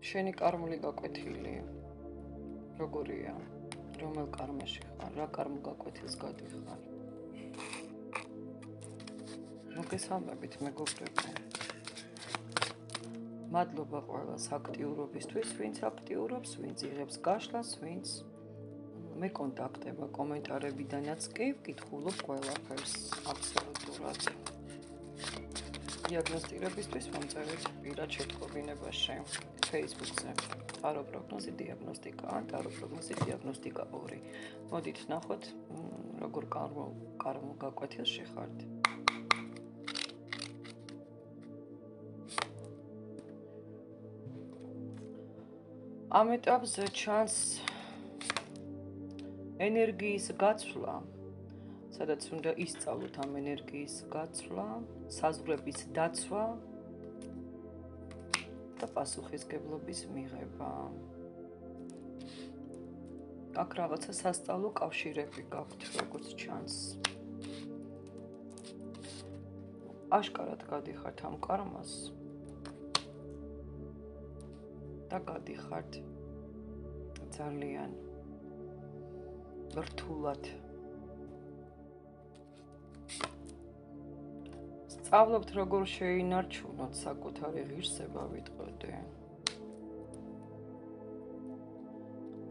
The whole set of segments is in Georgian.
შენი კარმული გაკვეთილი როგორია? რომელ კარმაში ხარ? რა კარმულ გაკვეთილს გადიხარ? მოგესალმებით მეგობრებო. მადლობა ყველას აქტიურობისთვის, ვინც აქტიურობს, ვინც იღებს გაშლას, ვინც მეკონტაქტება კომენტარებიდანაც კი ვკითხულობ ყველაფერს აბსოლუტურად. დიაგნოსტირებისთვის მომწერეთ პირად შეთქვობინებაში Facebook-ზე. ტარო პროგნოზი დიაგნოსტიკა, ტარო პროგნოზი დიაგნოსტიკა 2. მოდით ნახოთ, როგორ კარმულ გაკვეთილში ხართ. ამ ეტაპზე ჩანს ენერგიის გაცვლა, სადაც უნდა ისწავლოთ ამ ენერგიის გაცვლა, საზღვრების დაცვა და პასუხისგებლობის მიღება. აქ რაღაცა სასწავლო კავშირები გაქვთ, როგორც ჩანს. აშკარად გადიხართ ამ კარმას და გადიხართ ძალიან რთულად. სწავლობთ როგორ შეინარჩუნოთ საკუთარი ღირსება ვიტყოდე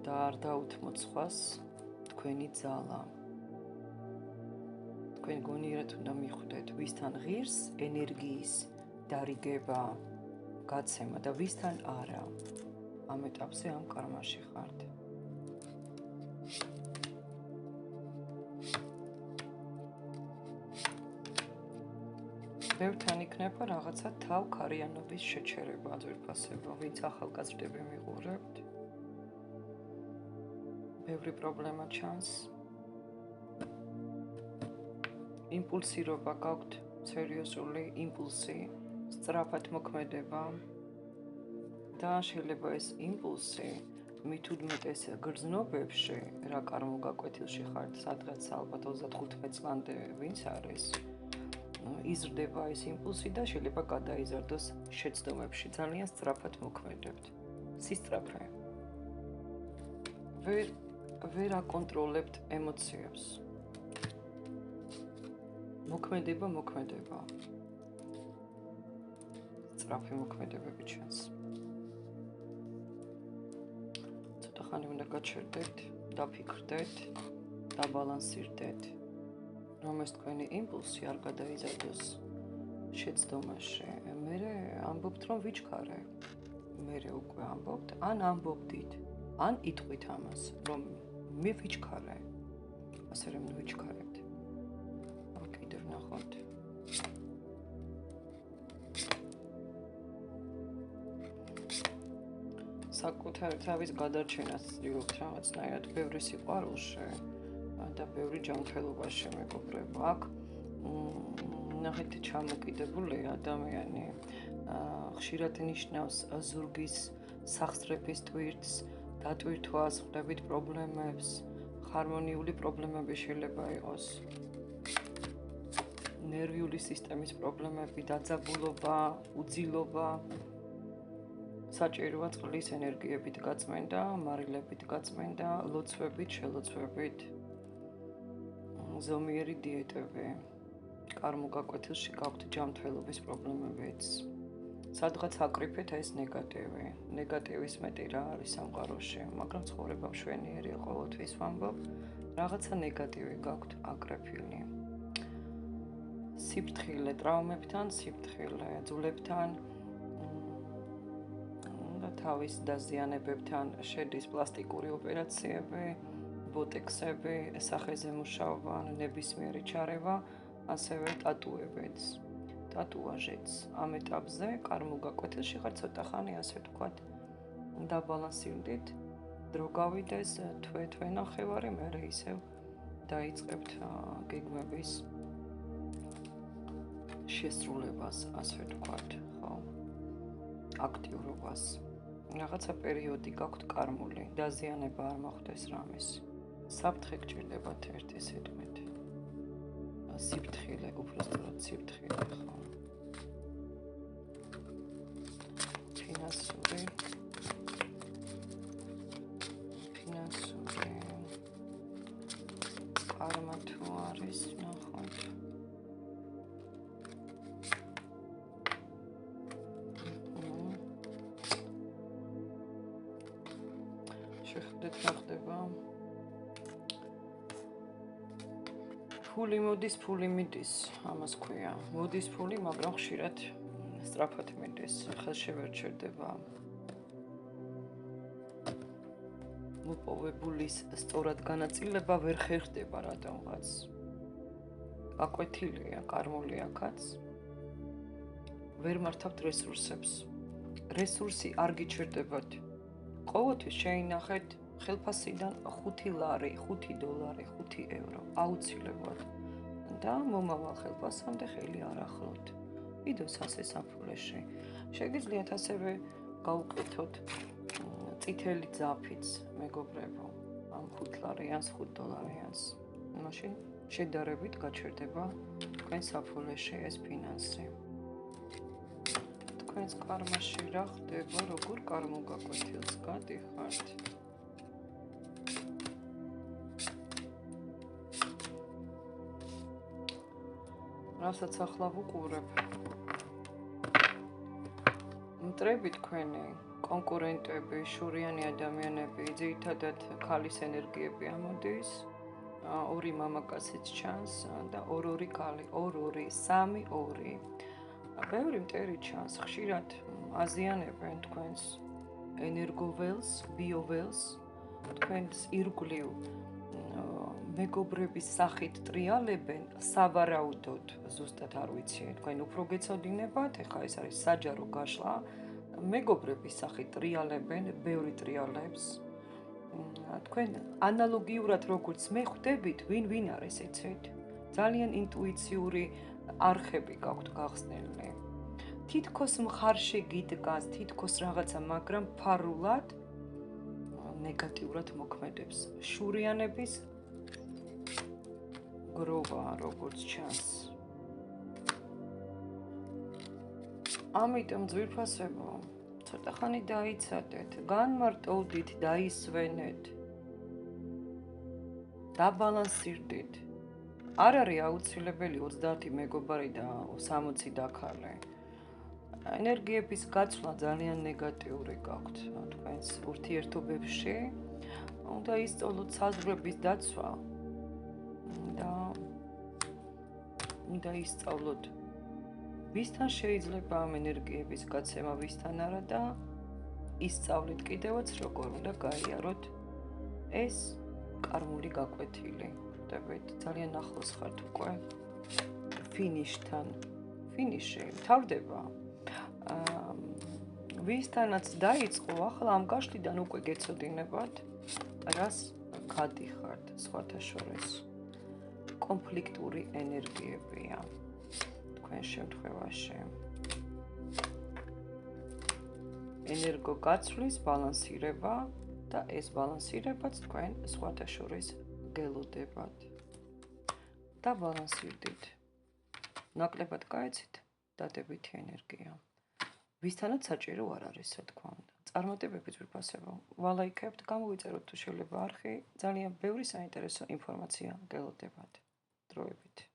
და არ დაუთმოთ სხვას თქვენი ძალა. თქვენ გონიერად უნდა მიხვდეთ ვისთან ღირს ენერგიის დარიგება, გაცემა და ვისთან არა. ამ ეტაპზე ამ კარმაში ხართ. ბევრთან იქნება რაღაცა თავქარიანობის შეჩერება, აზრფასება, ვინც ახალგაზრდები მიყურებთ. ბევრი პრობლემა ჩანს. იმპულსირობა გაქვთ, სერიოზული იმპულსი, სწრაფად მოქმედება და შეიძლება ეს იმპულსი მით უდმეტეს გრძნობებში, რა კარმულ გაკვეთილში ხართ, სადღაც ალბათ 35 წლამდე ვინც არის, იზრდება ეს იმპულსი და შეიძლება გადაიზარდოს შეცდომებში, ძალიან სწრაფად მოქმედებთ. სისწრაფე. ვერ აკონტროლებთ ემოციებს. მოქმედება. სწრაფი მოქმედებები ჩანს. ცოტა ხანი უნდა გაჩერდეთ, დაფიქრდეთ, დაბალანსირდეთ, რომ ეს თქვენი იმპულსი არ გადაიზარდოს შეცდომაში. მერე ამბობთ, რომ ვიჩქარე. მერე უკვე ამბობთ, ან ამბობდით, ან იტყვით ამას, რომ მე ვიჩქარე. ასე რომ ვიჩქარებთ. კიდევ ნახოთ. საკუთარი თავის გადარჩენას ვცდილობთ რაღაცნაირად ბევრი სიყვარულში და ბევრი ჯანმრთელობაში მეგობრებო. აქ ნახეთ ჩამოკიდებული ადამიანი ხშირად ნიშნავს ზურგის სახსრების ტვირთს, დატვირთვას, ხვდებით პრობლემებს, ჰარმონიული პრობლემები შეიძლება იყოს. ნერვიული სისტემის პრობლემები, დაძაბულობა, უძილობა, საჭიროა წყლის ენერგიებით გაწმენდა, მარილებით გაწმენდა, ლოცვებით, შელოცვებით, ზომიერი დიეტები. კარმულ გაკვეთილში გაქვთ ჯანმრთელობის პრობლემებიც. სადღაც აკრიფეთ ეს ნეგატივი. ნეგატივის მეტი რა არის სამყაროში, მაგრამ ცხოვრება მშვენიერია ყოველთვის ვამბობ. რაღაცა ნეგატივი გაქვთ აკრეფილი. სიფრთხილე, ტრავმებთან, სიფრთხილე, ძვლებთან და თავის დაზიანებებთან შედის პლასტიკური ოპერაციები, ბოტექსები, სახეზე მუშაობა, ნებისმიერი ჩარევა, ასევე ტატუებიც, ტატუაჟიც. ამ ეტაპზე კარმულ გაკვეთილში ხარ ცოტა ხანი, ასე ვთქვათ, დაბალანსირდით, დრო გავიდეს, თვე ნახევარი, მერე ისევ დაიწყებთ გეგმების შესრულებას, ასე ვთქვათ, ხო? აქტიურობას. რაღაცა პერიოდი გაქვთ კარმული, დაზიანება არ მოხდეს რამის. საფრთხე გჭირდებათ ერთი სიტყვით. სიფრთხილე, უბრალოდ სიფრთხილე, ხო? ფინანსური შეხვდეთ რა ხდება. ფული მოდის, ფული მიდის, ამას ქვია. მოდის ფული, მაგრამ ხშირად სწრაფად მიდის, ხელშევერჩერდება. მოპოვებულის სწორად განაწილება ვერ ხერხდება რატომღაც. გაკვეთილია, კარმული აქაც. ვერ მართავთ რესურსებს. რესურსი არ გიჩერდებათ. ყოველთვის შეინახეთ ხელფასიდან 5 ლარი, 5 დოლარი, 5 euро აუცილებლად და მომავალ ხელფასამდე ხელი არ ახლოთ. ვიდოს ასე საფულეში. შეგიძლიათ ასევე გაუკეთოთ წითელი ძაფიც, მეგობრებო, ამ 5 ლარიანს, 5 დოლარიანს. მაშინ შედარებით გაჩერდება თქვენ საფულეში ეს ფინანსი. თქვენს კარმაში რა ხდება, როგორ კარმოგაკვეთილს გადიხართ? რასაც ახლა ვუყურებ. მტრები თქვენი, კონკურენტები, შურიანი ადამიანები, ძირითადად ქალის ენერგიები ამოდის. 2 მამაკაციც ჩანს და 2 ქალი, 2, 3, 2. ბევრი მტერი ჩანს, ხშირად აზიანებენ თქვენს ენერგოველს, ბიოველს, თქვენს ირგვლივ მეგობრების სახით ტრიალებენ, სავარაუდოდ, ზუსტად არ ვიცი, თქვენ უფრო გეცოდინებათ, ეხლა ეს არის საჯარო გაშლა, მეგობრების სახით ტრიალებენ, ბევრი ტრიალებს. თქვენ ანალოგიურად როგორც მე ხვდებით, ვინ არის იცით? ძალიან ინტუიციური არხები გაქვთ გახსნილი. თითქოს მხარში გიდგას, თითქოს რაღაცა, მაგრამ ფარულად ნეგატიურად მოქმედებს. შურიანების გროვა, როგორც ჩანს. ამიტომ ძვირფასებო, ცოტა ხანი დაიცადეთ, განმარტოვდით, დაისვენეთ. დაბალანსირდით. არ არის აუცილებელი 30 მეგობარი და 60 დაქალე. ენერგიების გაცვლა ძალიან ნეგატიური გაქვთ თქვენს ურთიერთობებში. უნდა ისწავლოთ საზღვრების დაცვა და უნდა ისწავლოთ ვისთან შეიძლება ამ ენერგიების გაცემა, ვისთან არა და ისწავლით კიდევაც როგორ უნდა გაიაროთ ეს კარმული გაკვეთილი. ხვდებით, ძალიან ახლოს ხართ უკვე ფინიშთან. ფინიში თავდება. ვისთანაც დაიწყო, ახლა ამ გაშლიდან უკვე გეცოდინებათ, რას გადიხართ სხვათა შორის. კონფლიქტური ენერგიებია თქვენ შემთხვევაში. ენერგო გაცვლის ბალანსირება და ეს ბალანსირებაც თქვენ სხვათა შორის გელოდებათ. დაბალანსირდით. ნაკლებად გაეცით დადებითი ენერგია. ვისთანაც საჭირო არ არის, რა თქმა უნდა. წარმატებები ძვირფასებო. ვალაიქებთ, გამოვიწეროთ თუ შეიძლება არხი, ძალიან ბევრი საინტერესო ინფორმაცია გელოდებათ. დროებით.